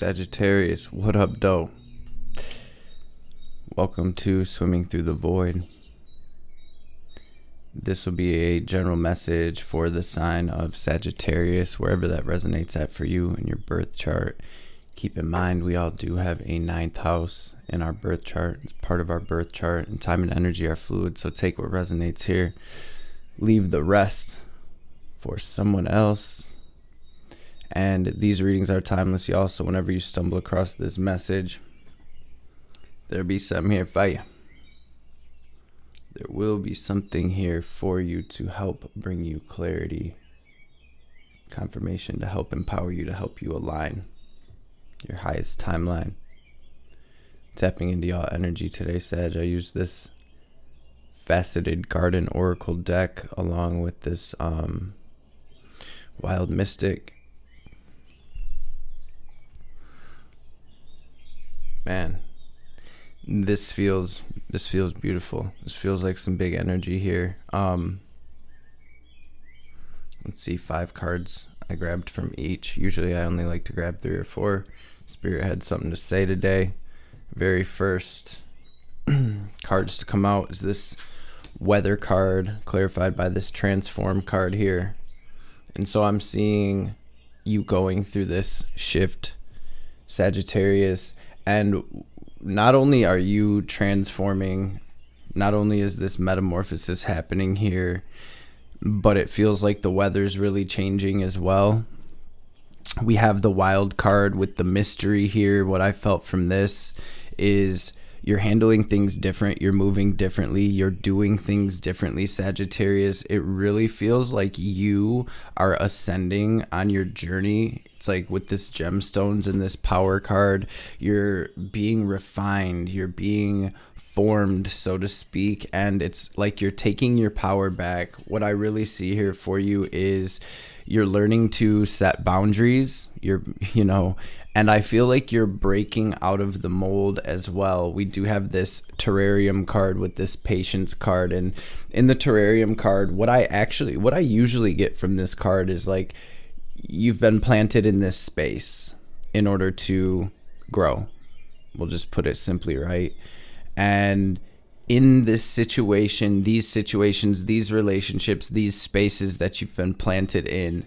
Sagittarius, what up, doe? Welcome to Swimming Through the Void. This will be a general message for the sign of Sagittarius, wherever that resonates at for you in your birth chart. Keep in mind, we all do have a ninth house in our birth chart. It's part of our birth chart, and time and energy are fluid, so take what resonates here. Leave the rest for someone else. And these readings are timeless, y'all, so whenever you stumble across this message, there'll be something here for you. There will be something here for you to help bring you clarity, confirmation, to help empower you, to help you align your highest timeline. Tapping into y'all energy today, Sag. I use this Faceted Garden Oracle deck along with this Wild Mystic. Man, this feels beautiful. This feels like some big energy here. Let's see, 5 cards I grabbed from each. Usually I only like to grab 3 or 4. Spirit had something to say today. Very first cards to come out is this weather card, clarified by this transform card here. And so I'm seeing you going through this shift, Sagittarius. And not only are you transforming, not only is this metamorphosis happening here, but it feels like the weather's really changing as well. We have the wild card with the mystery here. What I felt from this is you're handling things different. You're moving differently. You're doing things differently, Sagittarius. It really feels like you are ascending on your journey. It's like with this gemstones and this power card, you're being refined. You're being formed, so to speak. And it's like you're taking your power back. What I really see here for you is you're learning to set boundaries. And I feel like you're breaking out of the mold as well. We do have this terrarium card with this patience card. And in the terrarium card, what I usually get from this card is like, you've been planted in this space in order to grow. We'll just put it simply, right? And in this situation, these situations, these relationships, these spaces that you've been planted in,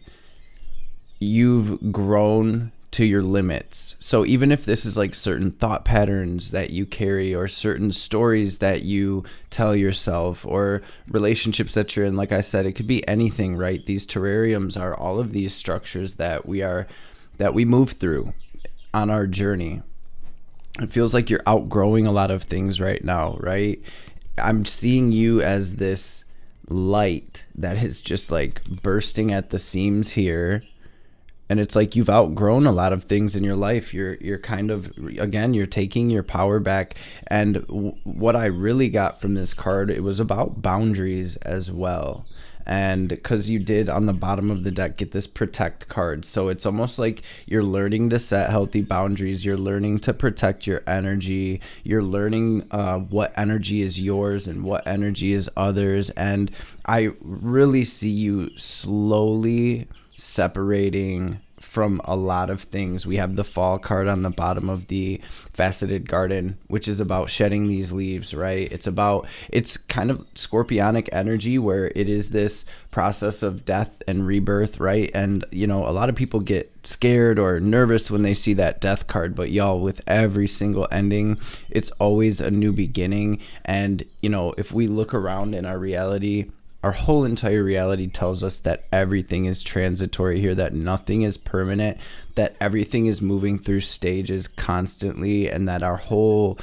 you've grown to your limits. So even if this is like certain thought patterns that you carry, or certain stories that you tell yourself, or relationships that you're in, like I said, it could be anything, right? These terrariums are all of these structures that we move through on our journey. It feels like you're outgrowing a lot of things right now, right? I'm seeing you as this light that is just like bursting at the seams here. And it's like you've outgrown a lot of things in your life. You're kind of, again, you're taking your power back. And what I really got from this card, it was about boundaries as well. And because you did on the bottom of the deck get this protect card. So it's almost like you're learning to set healthy boundaries. You're learning to protect your energy. You're learning what energy is yours and what energy is others. And I really see you slowly separating from a lot of things. We have the fall card on the bottom of the faceted garden, which is about shedding these leaves, right? It's kind of scorpionic energy, where it is this process of death and rebirth, right? And a lot of people get scared or nervous when they see that death card, but y'all, with every single ending, it's always a new beginning. And if we look around in our reality, our whole entire reality tells us that everything is transitory here, that nothing is permanent, that everything is moving through stages constantly, and that our whole,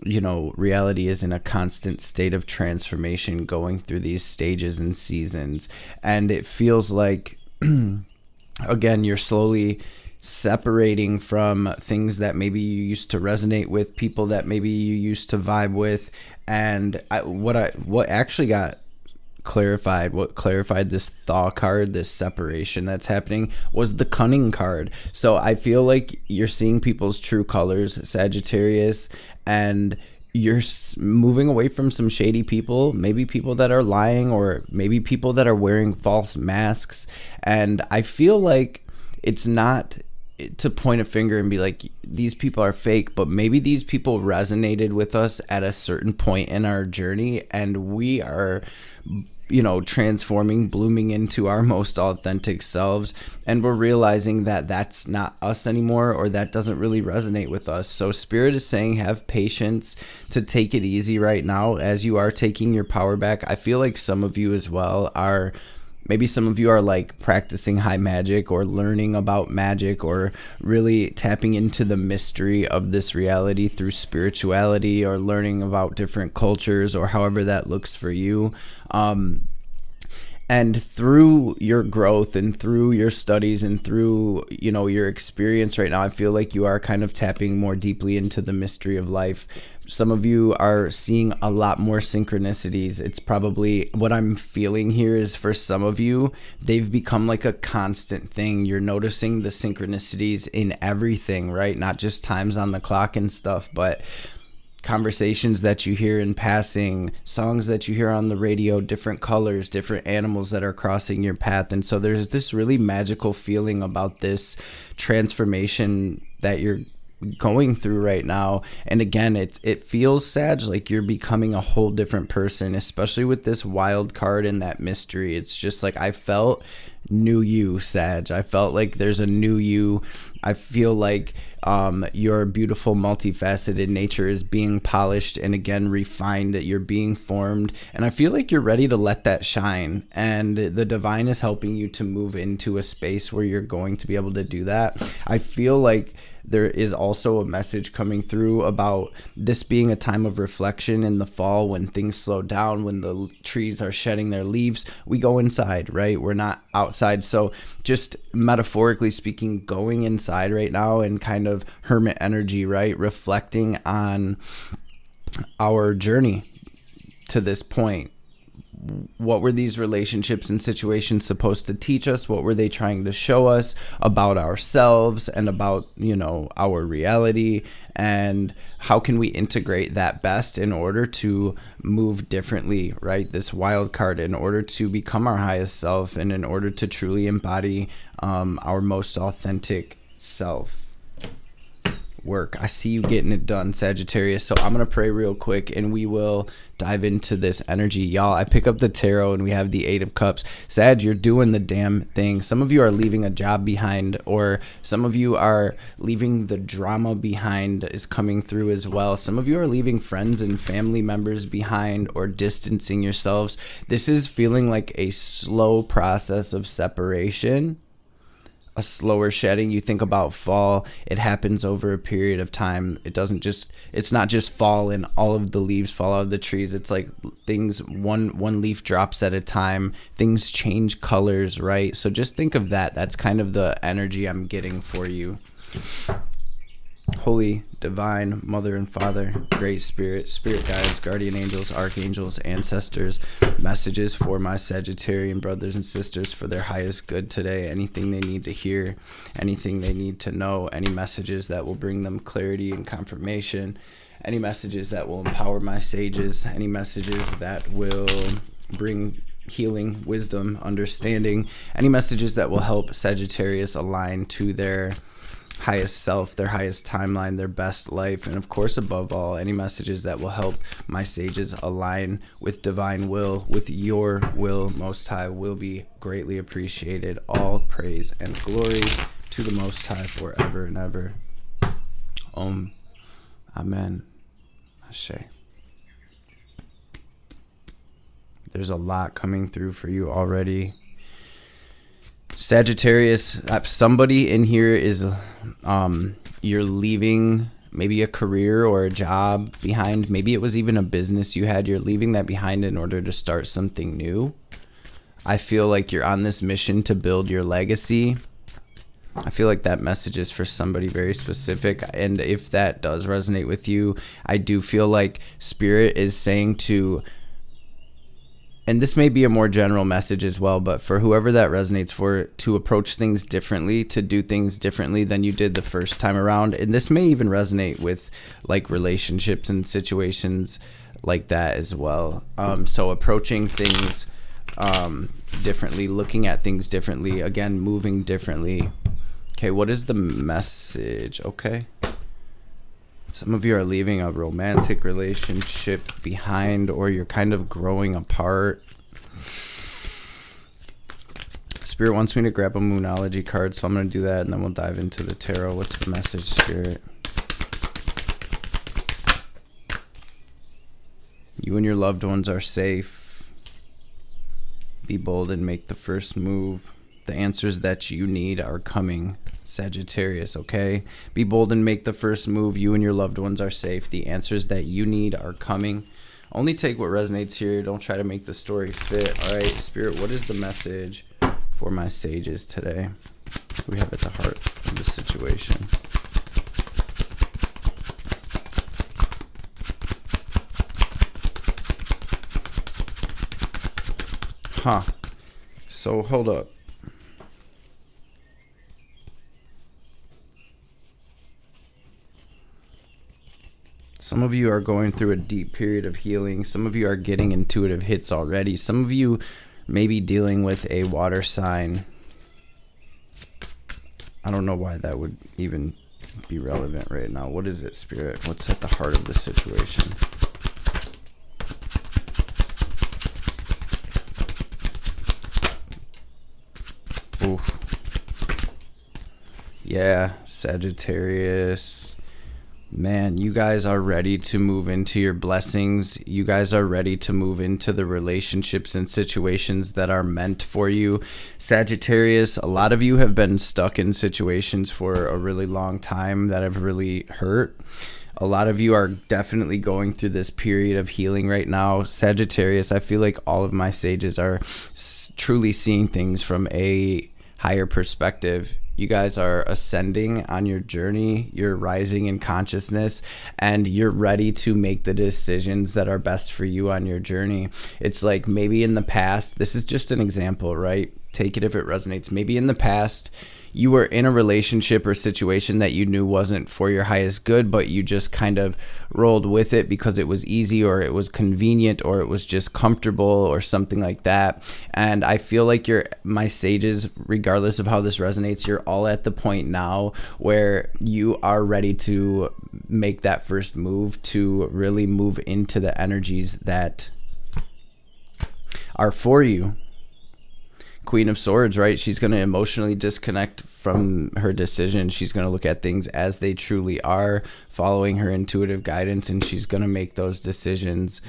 reality is in a constant state of transformation, going through these stages and seasons. And it feels like, again, you're slowly separating from things that maybe you used to resonate with, people that maybe you used to vibe with. And what actually got clarified this thaw card, this separation that's happening, was the cunning card. So I feel like you're seeing people's true colors, Sagittarius, and you're moving away from some shady people, maybe people that are lying, or maybe people that are wearing false masks. And I feel like it's not to point a finger and be like, these people are fake, but maybe these people resonated with us at a certain point in our journey, and we are, transforming, blooming into our most authentic selves, and we're realizing that that's not us anymore, or that doesn't really resonate with us. So Spirit is saying, have patience, to take it easy right now as you are taking your power back. I feel like some of you as well are, maybe some of you are like practicing high magic, or learning about magic, or really tapping into the mystery of this reality through spirituality, or learning about different cultures, or however that looks for you. And through your growth and through your studies and through, your experience right now, I feel like you are kind of tapping more deeply into the mystery of life. Some of you are seeing a lot more synchronicities. It's probably, what I'm feeling here is, for some of you, they've become like a constant thing. You're noticing the synchronicities in everything, right? Not just times on the clock and stuff, but conversations that you hear in passing, songs that you hear on the radio, different colors, different animals that are crossing your path. And so there's this really magical feeling about this transformation that you're going through right now. And again, it feels, Sag, like you're becoming a whole different person, especially with this wild card and that mystery. It's just like, I felt new you, Sag. I felt like there's a new you. I feel like your beautiful, multifaceted nature is being polished and again refined, that you're being formed, and I feel like you're ready to let that shine, and the divine is helping you to move into a space where you're going to be able to do that. I feel like there is also a message coming through about this being a time of reflection in the fall, when things slow down, when the trees are shedding their leaves. We go inside, right? We're not outside. So just metaphorically speaking, going inside right now and kind of hermit energy, right? Reflecting on our journey to this point. What were these relationships and situations supposed to teach us? What were they trying to show us about ourselves and about, our reality? And how can we integrate that best in order to move differently, right? This wild card, in order to become our highest self, and in order to truly embody our most authentic self. Work. I see you getting it done, Sagittarius. So I'm going to pray real quick and we will dive into this energy. Y'all, I pick up the tarot and we have the 8 of Cups. Sag, you're doing the damn thing. Some of you are leaving a job behind, or some of you are leaving the drama behind, is coming through as well. Some of you are leaving friends and family members behind, or distancing yourselves. This is feeling like a slow process of separation, a slower shedding. You think about fall, it happens over a period of time. It's not just fall and all of the leaves fall out of the trees. It's like things, one leaf drops at a time, things change colors, right? So just think of that. That's kind of the energy I'm getting for you. Holy, divine, Mother and Father, Great Spirit, Spirit guides, guardian angels, archangels, ancestors, messages for my Sagittarian brothers and sisters for their highest good today. Anything they need to hear, anything they need to know, any messages that will bring them clarity and confirmation, any messages that will empower my sages, any messages that will bring healing, wisdom, understanding, any messages that will help Sagittarius align to their highest self, their highest timeline, their best life, and of course, above all, any messages that will help my sages align with divine will, with your will, Most High, will be greatly appreciated. All praise and glory to the Most High forever and ever. Om. Amen. Ashe. There's a lot coming through for you already. Sagittarius, somebody in here is, you're leaving maybe a career or a job behind. Maybe it was even a business you had. You're leaving that behind in order to start something new. I feel like you're on this mission to build your legacy. I feel like that message is for somebody very specific. And if that does resonate with you, I do feel like Spirit is saying and this may be a more general message as well, but for whoever that resonates for, to approach things differently, to do things differently than you did the first time around. And this may even resonate with like relationships and situations like that as well. So approaching things differently, looking at things differently, again, moving differently. Okay, what is the message? Okay. Some of you are leaving a romantic relationship behind, or you're kind of growing apart. Spirit wants me to grab a Moonology card, so I'm going to do that, and then we'll dive into the tarot. What's the message, Spirit? You and your loved ones are safe. Be bold and make the first move. The answers that you need are coming, Sagittarius, okay? Be bold and make the first move. You and your loved ones are safe. The answers that you need are coming. Only take what resonates here. Don't try to make the story fit. All right, Spirit, what is the message for my sages today? We have at the heart of the situation. So hold up. Some of you are going through a deep period of healing. Some of you are getting intuitive hits already. Some of you may be dealing with a water sign. I don't know why that would even be relevant right now. What is it, Spirit? What's at the heart of the situation? Ooh. Yeah, Sagittarius. Man, you guys are ready to move into your blessings. You guys are ready to move into the relationships and situations that are meant for you. Sagittarius, a lot of you have been stuck in situations for a really long time that have really hurt. A lot of you are definitely going through this period of healing right now. Sagittarius, I feel like all of my sages are truly seeing things from a higher perspective. You guys are ascending on your journey. You're rising in consciousness, and you're ready to make the decisions that are best for you on your journey. It's like maybe in the past, this is just an example, right? Take it if it resonates. Maybe in the past, you were in a relationship or situation that you knew wasn't for your highest good, but you just kind of rolled with it because it was easy, or it was convenient, or it was just comfortable, or something like that. And I feel like my sages, regardless of how this resonates, you're all at the point now where you are ready to make that first move, to really move into the energies that are for you. Queen of Swords, right? She's going to emotionally disconnect from her decision. She's going to look at things as they truly are, following her intuitive guidance, and she's going to make those decisions.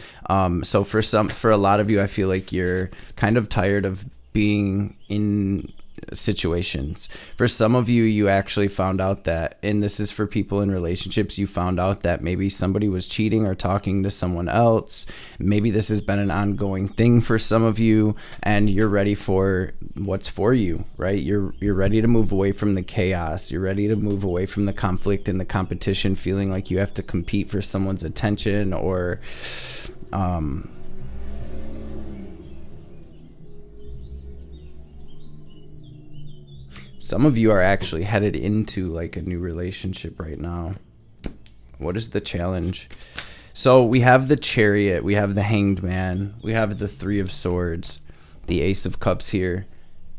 So for a lot of you, I feel like you're kind of tired of being in situations. For some of you, you actually found out that, and this is for people in relationships, you found out that maybe somebody was cheating or talking to someone else. Maybe this has been an ongoing thing for some of you, and you're ready for what's for you, right? You're ready to move away from the chaos. You're ready to move away from the conflict and the competition, feeling like you have to compete for someone's attention, or some of you are actually headed into like a new relationship right now. What is the challenge? So we have the Chariot, we have the Hanged Man, we have the Three of Swords, the Ace of Cups here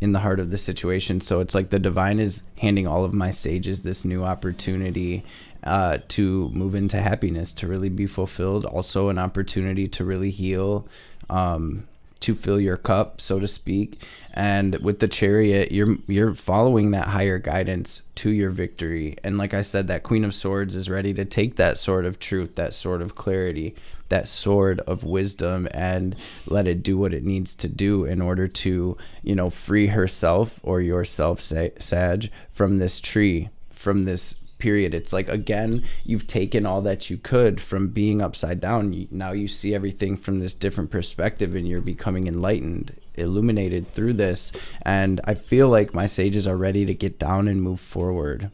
in the heart of the situation. So it's like the divine is handing all of my sages this new opportunity to move into happiness, to really be fulfilled. Also an opportunity to really heal, to fill your cup, so to speak. And with the Chariot, you're following that higher guidance to your victory. And like I said, that Queen of Swords is ready to take that sword of truth, that sword of clarity, that sword of wisdom, and let it do what it needs to do in order to, free herself or yourself, Sag, from this tree, from this period. It's like, again, you've taken all that you could from being upside down. Now you see everything from this different perspective, and you're becoming enlightened, illuminated through this. And I feel like my sages are ready to get down and move forward.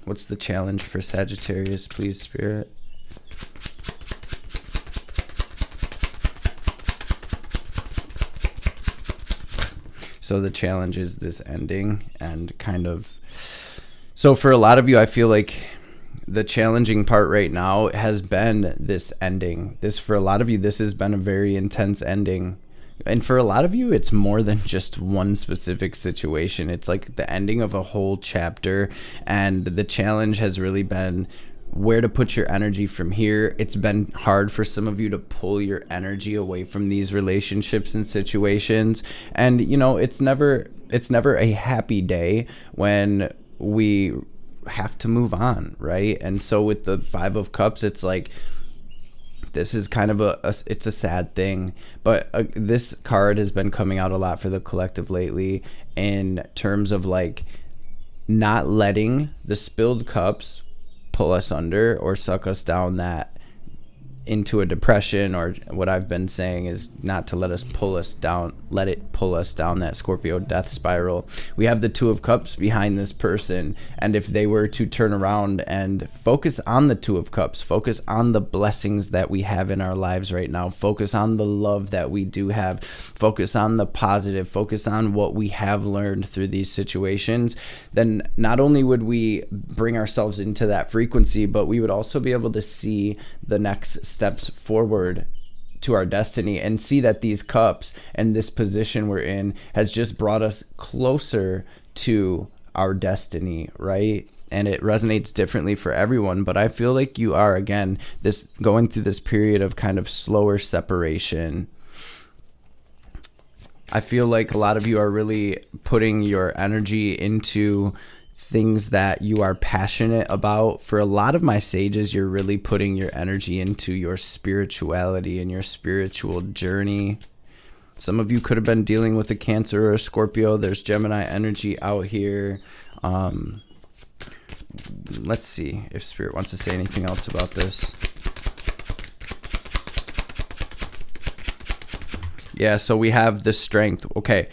What's the challenge for Sagittarius, please, Spirit? So the challenge is this ending, and kind of, so for a lot of you, I feel like the challenging part right now has been this ending. For a lot of you, this has been a very intense ending. And for a lot of you, it's more than just one specific situation. It's like the ending of a whole chapter, and the challenge has really been where to put your energy from here. It's been hard for some of you to pull your energy away from these relationships and situations. And, you know, it's never a happy day when we have to move on, right? And so with the Five of Cups, it's like, this is kind of it's a sad thing, but this card has been coming out a lot for the collective lately in terms of like not letting the spilled cups pull us under or suck us down that into a depression, or what I've been saying is not to let it pull us down that Scorpio death spiral. We have the Two of Cups behind this person, and if they were to turn around and focus on the Two of Cups, focus on the blessings that we have in our lives right now, focus on the love that we do have, focus on the positive, focus on what we have learned through these situations, then not only would we bring ourselves into that frequency, but we would also be able to see the next steps forward to our destiny and see that these cups and this position we're in has just brought us closer to our destiny, right? And it resonates differently for everyone, but I feel like you are, again, this going through this period of kind of slower separation. I feel like a lot of you are really putting your energy into things that you are passionate about. For a lot of my sages, you're really putting your energy into your spirituality and your spiritual journey. Some of you could have been dealing with a Cancer or a Scorpio. There's Gemini energy out here. Let's see if Spirit wants to say anything else about this. Yeah, so we have the Strength. Okay,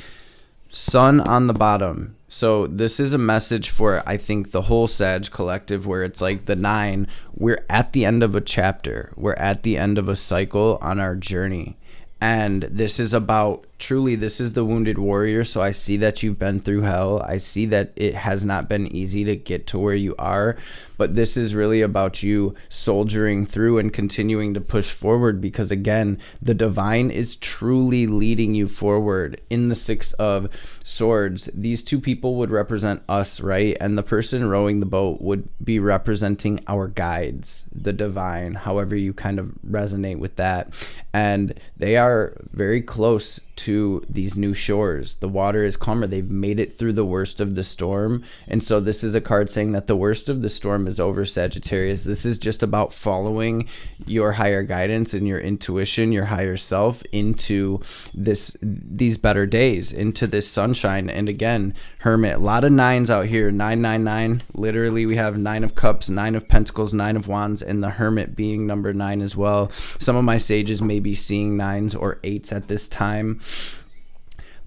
Sun on the bottom. So this is a message for, I think, the whole Sag collective, where it's like the 9, we're at the end of a chapter. We're at the end of a cycle on our journey. And this is about, truly, this is the wounded warrior. So I see that you've been through hell. I see that it has not been easy to get to where you are. But this is really about you soldiering through and continuing to push forward, because, again, the divine is truly leading you forward. In the Six of Swords, these two people would represent us, right? And the person rowing the boat would be representing our guides, the divine, however you kind of resonate with that. And they are very close to these new shores. The water is calmer. They've made it through the worst of the storm. And so this is a card saying that the worst of the storm is over, Sagittarius. This is just about following your higher guidance and your intuition, your higher self, into these better days, into this sunshine. And again, Hermit, a lot of 9s out here. 999. Literally, we have 9 of Cups, 9 of Pentacles, 9 of Wands, and the Hermit being number 9 as well. Some of my sages may be seeing 9s or 8s at this time.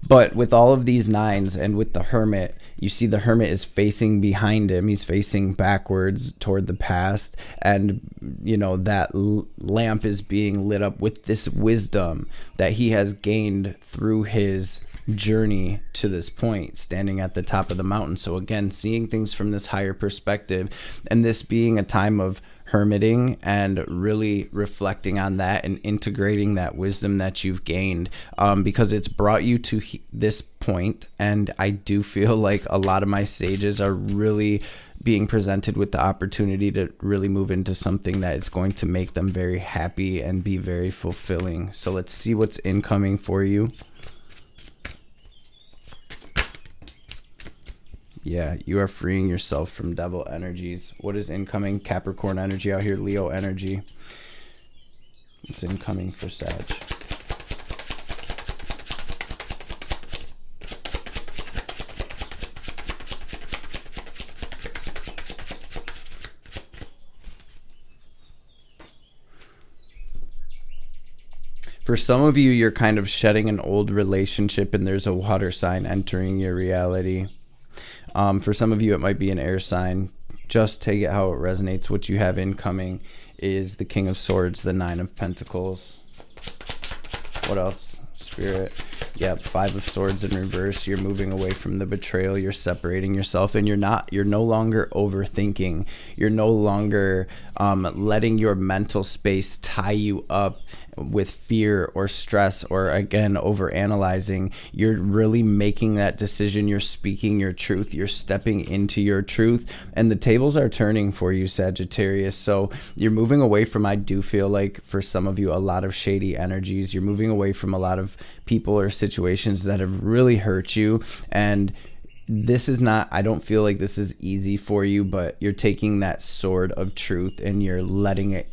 But with all of these 9s and with the Hermit, you see the Hermit is facing behind him. He's facing backwards toward the past. And, you know, that lamp is being lit up with this wisdom that he has gained through his journey to this point, standing at the top of the mountain. So again, seeing things from this higher perspective, and this being a time of hermiting and really reflecting on that and integrating that wisdom that you've gained, because it's brought you to this point. And I do feel like a lot of my sages are really being presented with the opportunity to really move into something that is going to make them very happy and be very fulfilling. So let's see what's incoming for you. Yeah, you are freeing yourself from devil energies. What is incoming? Capricorn energy out here, Leo energy. It's incoming for Sag. For some of you, you're kind of shedding an old relationship and there's a water sign entering your reality. For some of you, it might be an air sign. Just take it how it resonates. What you have incoming is the King of Swords, the 9 of Pentacles. What else? Spirit. Yep, 5 of Swords in reverse. You're moving away from the betrayal. You're separating yourself, and you're no longer overthinking. You're no longer letting your mental space tie you up with fear or stress, or again over analyzing. You're really making that decision. You're speaking your truth. You're stepping into your truth, and the tables are turning for you, Sagittarius. So you're moving away from, I do feel like for some of you, a lot of shady energies. You're moving away from a lot of people or situations that have really hurt you, and this is not, I don't feel like this is easy for you, but you're taking that sword of truth and you're letting it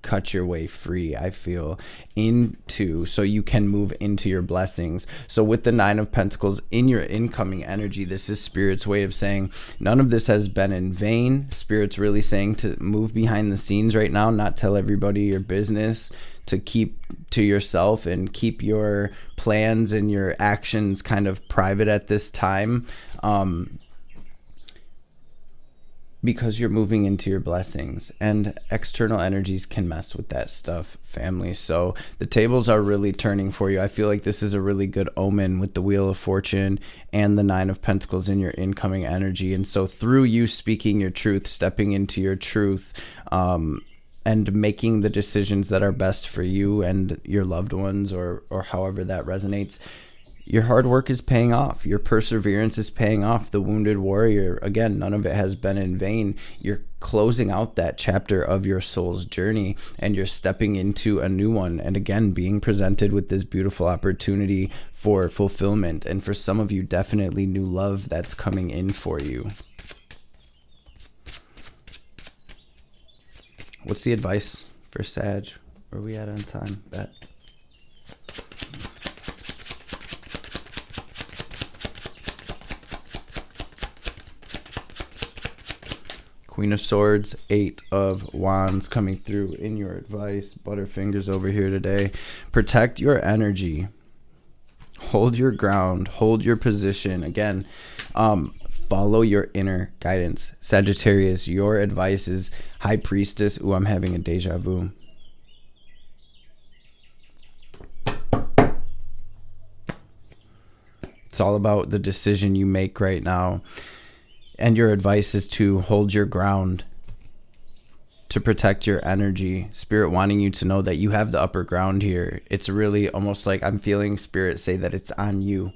cut your way free, I feel, into, so you can move into your blessings. So with the 9 of Pentacles in your incoming energy, this is Spirit's way of saying none of this has been in vain. Spirit's really saying to move behind the scenes right now, not tell everybody your business, to keep to yourself and keep your plans and your actions kind of private at this time. Because you're moving into your blessings, and external energies can mess with that stuff, family. So the tables are really turning for you. I feel like this is a really good omen with the Wheel of Fortune and the 9 of Pentacles in your incoming energy. And so through you speaking your truth, stepping into your truth, and making the decisions that are best for you and your loved ones, or however that resonates, your hard work is paying off. Your perseverance is paying off. The wounded warrior, again, none of it has been in vain. You're closing out that chapter of your soul's journey, and you're stepping into a new one. And again, being presented with this beautiful opportunity for fulfillment. And for some of you, definitely new love that's coming in for you. What's the advice for Sag? Where are we at on time? Bet. Queen of Swords, 8 of Wands coming through in your advice. Butterfingers over here today. Protect your energy. Hold your ground. Hold your position. Again, follow your inner guidance. Sagittarius, your advice is High Priestess. Ooh, I'm having a deja vu. It's all about the decision you make right now. And your advice is to hold your ground, to protect your energy. Spirit wanting you to know that you have the upper ground here. It's really almost like I'm feeling Spirit say that it's on you,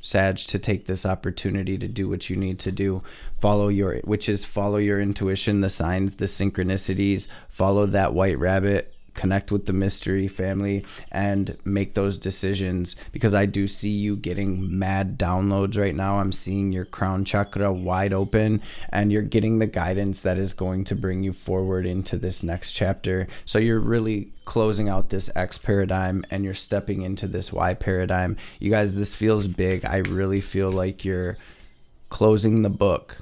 Sag, to take this opportunity to do what you need to do. Follow your intuition, the signs, the synchronicities. Follow that white rabbit. Connect with the mystery, family, and make those decisions, because I do see you getting mad downloads right now. I'm seeing your crown chakra wide open, and you're getting the guidance that is going to bring you forward into this next chapter. So you're really closing out this X paradigm and you're stepping into this Y paradigm. You guys, this feels big. I really feel like you're closing the book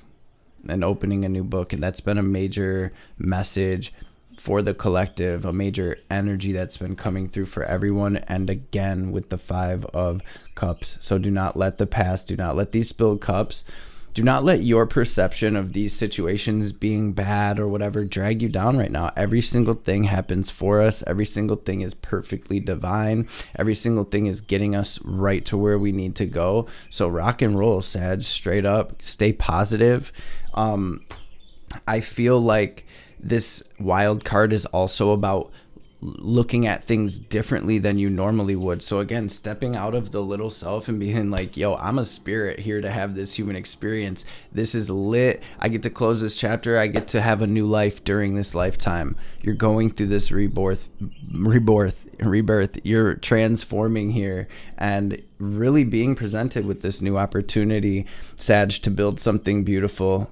and opening a new book, and that's been a major message for the collective, a major energy that's been coming through for everyone. And again, with the 5 of Cups. So do not let the past, do not let these spilled cups, do not let your perception of these situations being bad or whatever drag you down right now. Every single thing happens for us. Every single thing is perfectly divine. Every single thing is getting us right to where we need to go. So rock and roll, Sag, straight up. Stay positive. I feel like this wild card is also about looking at things differently than you normally would. So again, stepping out of the little self and being like, yo, I'm a spirit here to have this human experience. This is lit. I get to close this chapter. I get to have a new life during this lifetime. You're going through this rebirth. You're transforming here and really being presented with this new opportunity, Sag, to build something beautiful.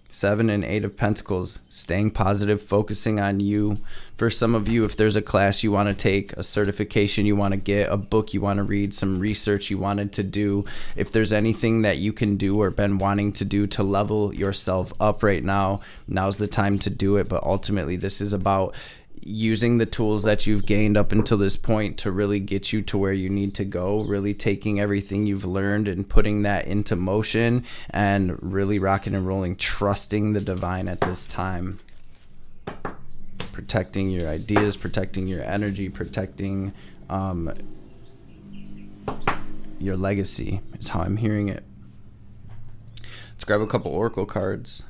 7 and 8 of Pentacles, staying positive, focusing on you. For some of you, if there's a class you want to take, a certification you want to get, a book you want to read, some research you wanted to do, if there's anything that you can do or been wanting to do to level yourself up right now, now's the time to do it. But ultimately, this is about using the tools that you've gained up until this point to really get you to where you need to go, really taking everything you've learned and putting that into motion and really rocking and rolling, trusting the divine at this time. Protecting your ideas, protecting your energy, protecting your legacy is how I'm hearing it. Let's grab a couple oracle cards.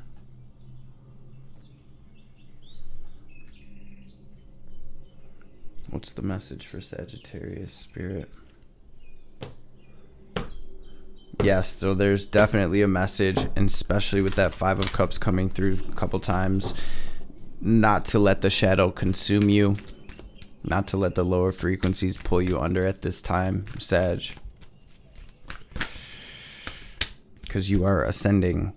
What's the message for Sagittarius, Spirit? Yes, so there's definitely a message, and especially with that Five of Cups coming through a couple times, not to let the shadow consume you, not to let the lower frequencies pull you under at this time, Sag. Because you are ascending.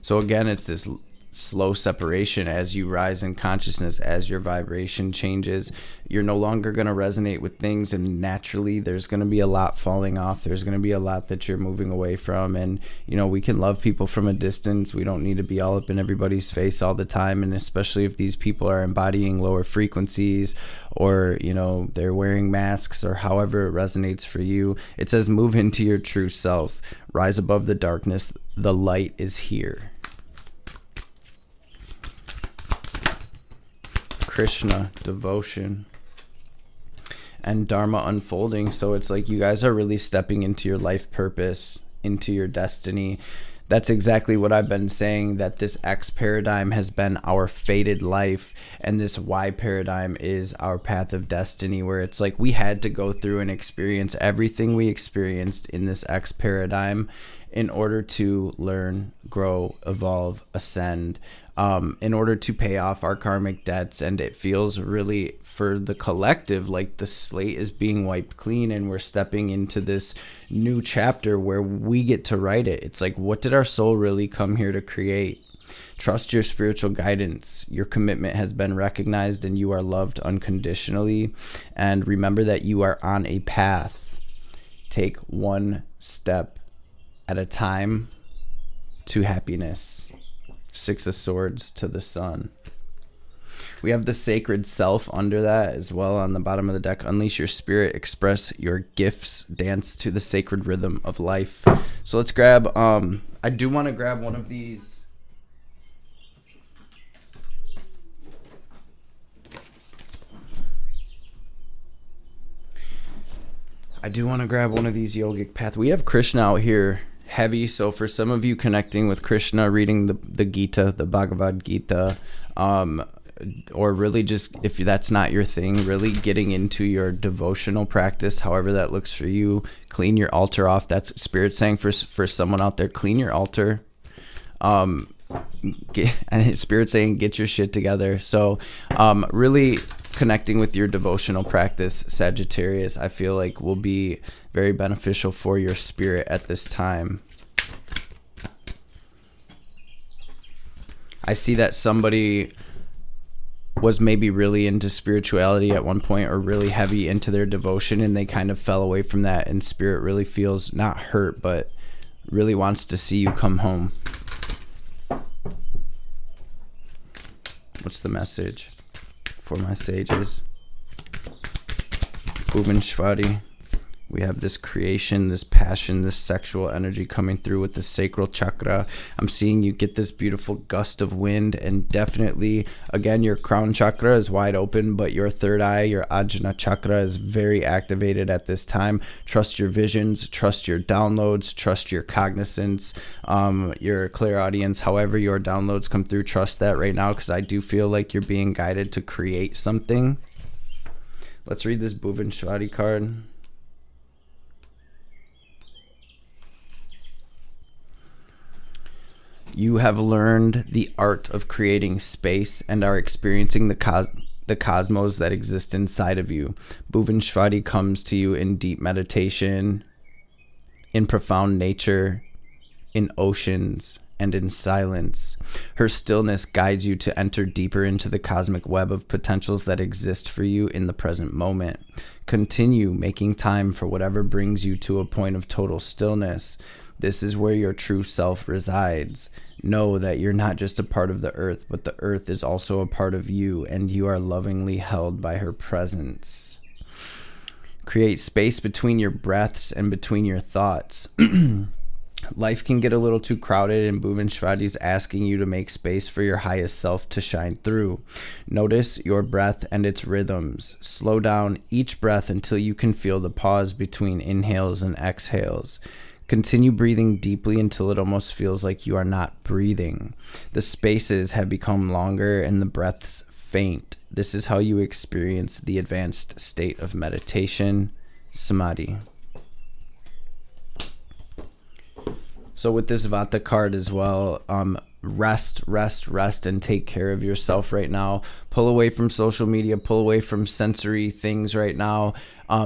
So again, it's this slow separation as you rise in consciousness, as your vibration changes. You're no longer going to resonate with things, and naturally there's going to be a lot falling off. There's going to be a lot that you're moving away from. And you know, we can love people from a distance. We don't need to be all up in everybody's face all the time, and especially if these people are embodying lower frequencies, or you know, they're wearing masks, or however it resonates for you. It says move into your true self, rise above the darkness. The light is here. Krishna, devotion, and Dharma unfolding. So it's like you guys are really stepping into your life purpose, into your destiny. That's exactly what I've been saying, that this X paradigm has been our fated life, and this Y paradigm is our path of destiny, where it's like we had to go through and experience everything we experienced in this X paradigm in order to learn, grow, evolve, ascend, in order to pay off our karmic debts. And it feels really, for the collective, like the slate is being wiped clean, and we're stepping into this new chapter where we get to write it. It's like, what did our soul really come here to create? Trust your spiritual guidance. Your commitment has been recognized, and you are loved unconditionally. And remember that you are on a path. Take one step at a time to happiness. Six of Swords to the Sun. We have the sacred self under that as well on the bottom of the deck. Unleash your spirit, express your gifts, dance to the sacred rhythm of life. So let's grab, I do want to grab one of these. Yogic path. We have Krishna out here heavy. So for some of you connecting with Krishna, reading the Gita, the Bhagavad Gita, or really just, if that's not your thing, really getting into your devotional practice, however that looks for you. Clean your altar off. That's Spirit saying for someone out there, clean your altar. And Spirit saying get your shit together. So really connecting with your devotional practice, Sagittarius, I feel like will be very beneficial for your spirit at this time. I see that somebody was maybe really into spirituality at one point, or really heavy into their devotion, and they kind of fell away from that, and Spirit really feels not hurt, but really wants to see you come home. What's the message for my sages? Bhuvaneshwari. We have this creation, this passion, this sexual energy coming through with the sacral chakra. I'm seeing you get this beautiful gust of wind, and definitely, again, your crown chakra is wide open, but your third eye, your Ajna chakra, is very activated at this time. Trust your visions, trust your downloads, trust your cognizance, your clairaudience, however your downloads come through. Trust that right now, because I do feel like you're being guided to create something. Let's read this Bhuvaneshwari card. You have learned the art of creating space and are experiencing the cosmos that exist inside of you. Bhuvaneshwari comes to you in deep meditation, in profound nature, in oceans, and in silence. Her stillness guides you to enter deeper into the cosmic web of potentials that exist for you in the present moment. Continue making time for whatever brings you to a point of total stillness. This is where your true self resides. Know that you're not just a part of the earth, but the earth is also a part of you, and you are lovingly held by her presence. Create space between your breaths and between your thoughts. Life can get a little too crowded, and Bhuvaneshwari is asking you to make space for your highest self to shine through. Notice your breath and its rhythms. Slow down each breath until you can feel the pause between inhales and exhales. Continue breathing deeply until it almost feels like you are not breathing. The spaces have become longer and the breaths faint. This is how you experience the advanced state of meditation, samadhi. So with this Vata card as well, rest, and take care of yourself right now. Pull away from social media, pull away from sensory things right now,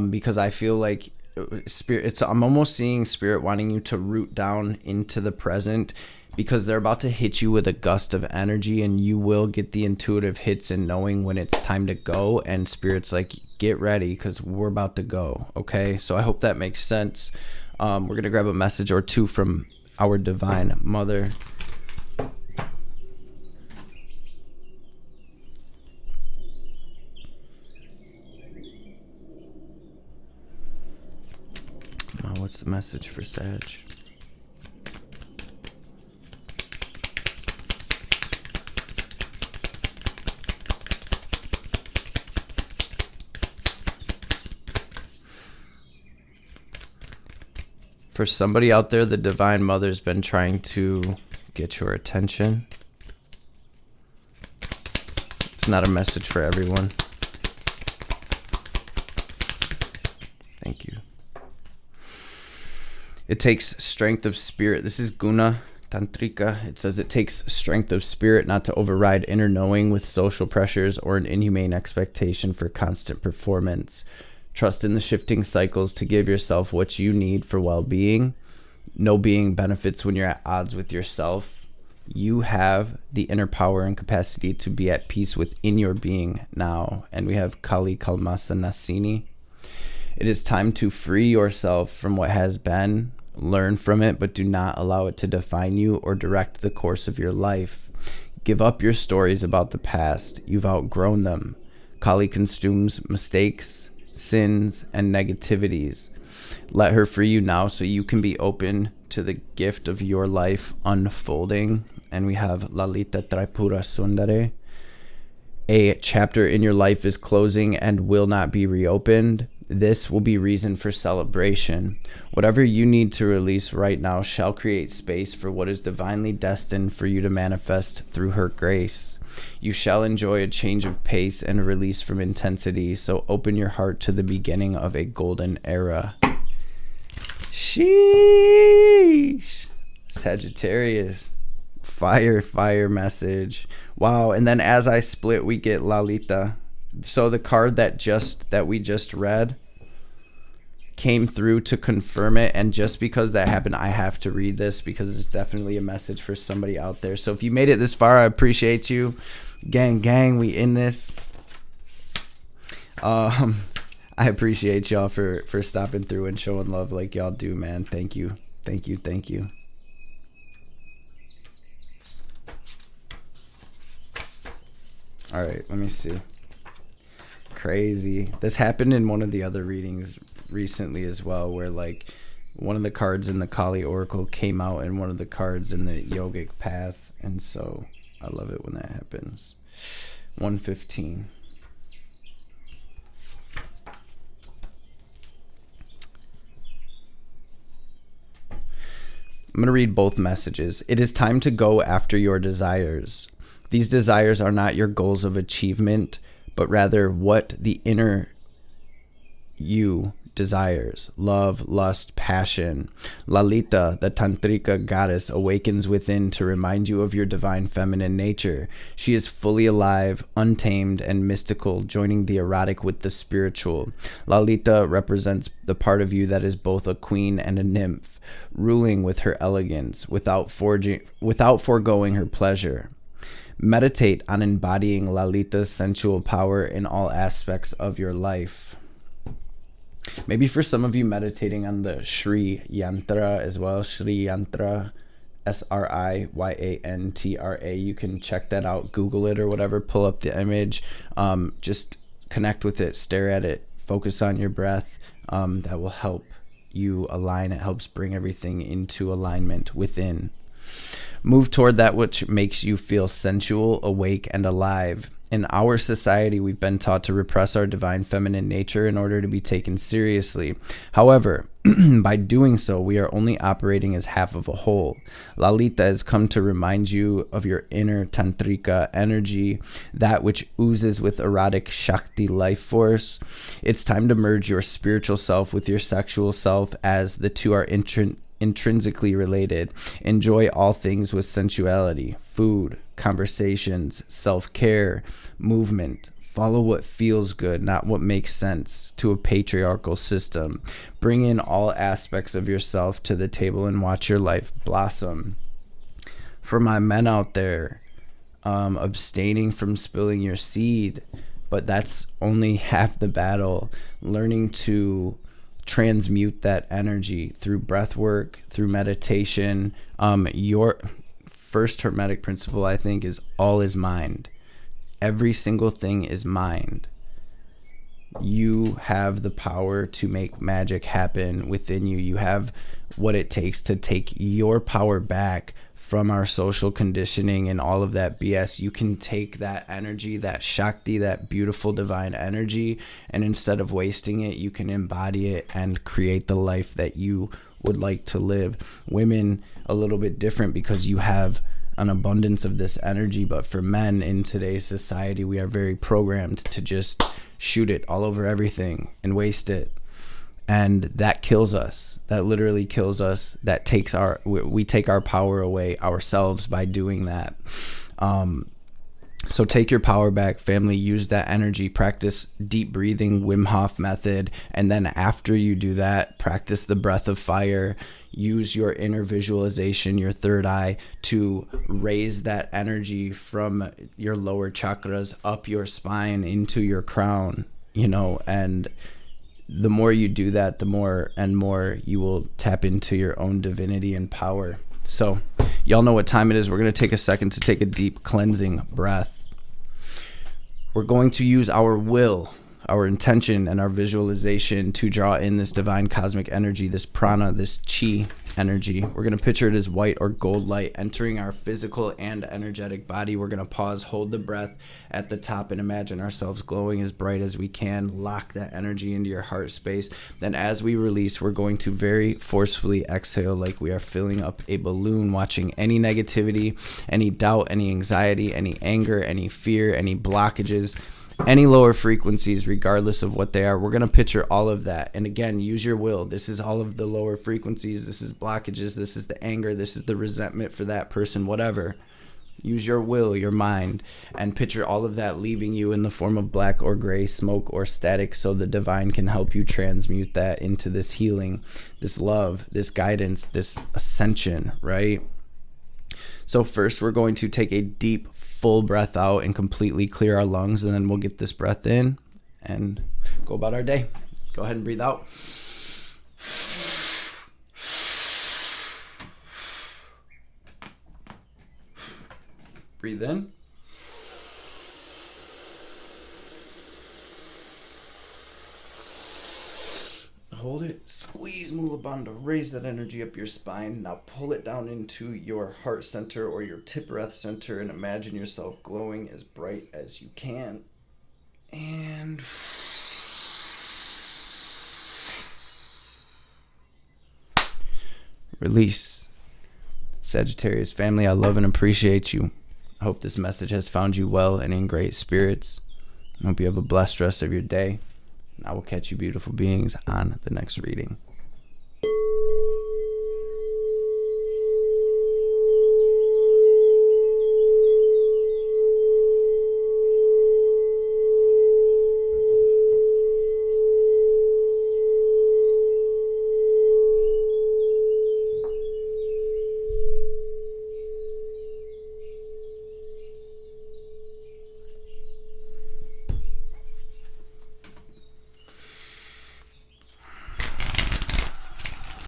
because I feel like I'm almost seeing spirit wanting you to root down into the present, because they're about to hit you with a gust of energy, and you will get the intuitive hits and knowing when it's time to go. And spirit's like, get ready, because we're about to go. Okay, so I hope that makes sense. We're gonna grab a message or two from our Divine Mother. What's the message for Sag? For somebody out there, the Divine Mother's been trying to get your attention. It's not a message for everyone. Thank you. It takes strength of spirit. This is Guna Tantrika. It says it takes strength of spirit not to override inner knowing with social pressures or an inhumane expectation for constant performance. Trust in the shifting cycles to give yourself what you need for well-being. No being benefits when you're at odds with yourself. You have the inner power and capacity to be at peace within your being now. And we have Kali Kalmasa Nasini. It is time to free yourself from what has been. Learn from it, but do not allow it to define you or direct the course of your life. Give up your stories about the past. You've outgrown them. Kali consumes mistakes, sins, and negativities. Let her free you now so you can be open to the gift of your life unfolding. And we have Lalita Tripura Sundare. A chapter in your life is closing and will not be reopened. This will be reason for celebration. Whatever you need to release right now shall create space for what is divinely destined for you to manifest through her grace. You shall enjoy a change of pace and a release from intensity, so open your heart to the beginning of a golden era. Sheesh. Sagittarius. Fire message. Wow. And then as I split, we get Lalita. So the card that we just read came through to confirm it, and just because that happened, I have to read this because it's definitely a message for somebody out there. So if you made it this far, I appreciate you. Gang, we in this. I appreciate y'all for stopping through and showing love like y'all do, man. Thank you. All right, let me see. Crazy. This happened in one of the other readings recently as well, where like one of the cards in the Kali Oracle came out and one of the cards in the Yogic Path, and so I love it when that happens. 115. I'm going to read both messages. It is time to go after your desires. These desires are not your goals of achievement, but rather what the inner you desires. Love, lust, passion. Lalita, the Tantrika goddess, awakens within to remind you of your divine feminine nature. She is fully alive, untamed, and mystical, joining the erotic with the spiritual. Lalita represents the part of you that is both a queen and a nymph, ruling with her elegance, without foregoing her pleasure. Meditate on embodying Lalita's sensual power in all aspects of your life. Maybe for some of you, meditating on the Shri Yantra as well. Shri Yantra, Sriyantra. You can check that out, Google it or whatever, pull up the image, just connect with it, stare at it, focus on your breath. That will help you align. It helps bring everything into alignment within. Move toward that which makes you feel sensual, awake, and alive. In our society, we've been taught to repress our divine feminine nature in order to be taken seriously. However, by doing so, we are only operating as half of a whole. Lalita has come to remind you of your inner tantrika energy, that which oozes with erotic Shakti life force. It's time to merge your spiritual self with your sexual self, as the two are intrinsically related. Enjoy all things with sensuality, food, conversations, self-care, movement. Follow what feels good, not what makes sense to a patriarchal system. Bring in all aspects of yourself to the table and watch your life blossom. For my men out there, abstaining from spilling your seed, but that's only half the battle. Learning to transmute that energy through breath work, through meditation. Your first hermetic principle, I think, is all is mind. Every single thing is mind. You have the power to make magic happen within you. You have what it takes to take your power back from our social conditioning and all of that BS. You can take that energy, that Shakti, that beautiful divine energy, and instead of wasting it, you can embody it and create the life that you would like to live. Women, a little bit different because you have an abundance of this energy, but for men in today's society, we are very programmed to just shoot it all over everything and waste it. And that kills us. That literally kills us. That takes we take our power away ourselves by doing that. So take your power back, family. Use that energy. Practice deep breathing, Wim Hof method. And then after you do that, practice the breath of fire. Use your inner visualization, your third eye, to raise that energy from your lower chakras up your spine into your crown, and the more you do that, the more and more you will tap into your own divinity and power. So y'all know what time it is. We're going to take a second to take a deep cleansing breath. We're going to use our will, our intention, and our visualization to draw in this divine cosmic energy, this prana, this chi energy. We're going to picture it as white or gold light entering our physical and energetic body. We're going to pause, hold the breath at the top, and imagine ourselves glowing as bright as we can. Lock that energy into your heart space. Then as we release, we're going to very forcefully exhale like we are filling up a balloon, watching any negativity, any doubt, any anxiety, any anger, any fear, any blockages, any lower frequencies, regardless of what they are. We're going to picture all of that. And again, use your will. This is all of the lower frequencies. This is blockages. This is the anger. This is the resentment for that person, whatever. Use your will, your mind, and picture all of that leaving you in the form of black or gray smoke or static, so the divine can help you transmute that into this healing, this love, this guidance, this ascension, right? So first, we're going to take a deep, full breath out and completely clear our lungs, and then we'll get this breath in and go about our day. Go ahead and breathe out. Breathe in. Hold it. Squeeze Mula Bandha. Raise that energy up your spine. Now pull it down into your heart center or your tip breath center and imagine yourself glowing as bright as you can. And release. Sagittarius family, I love and appreciate you. I hope this message has found you well and in great spirits. I hope you have a blessed rest of your day. And I will catch you beautiful beings on the next reading.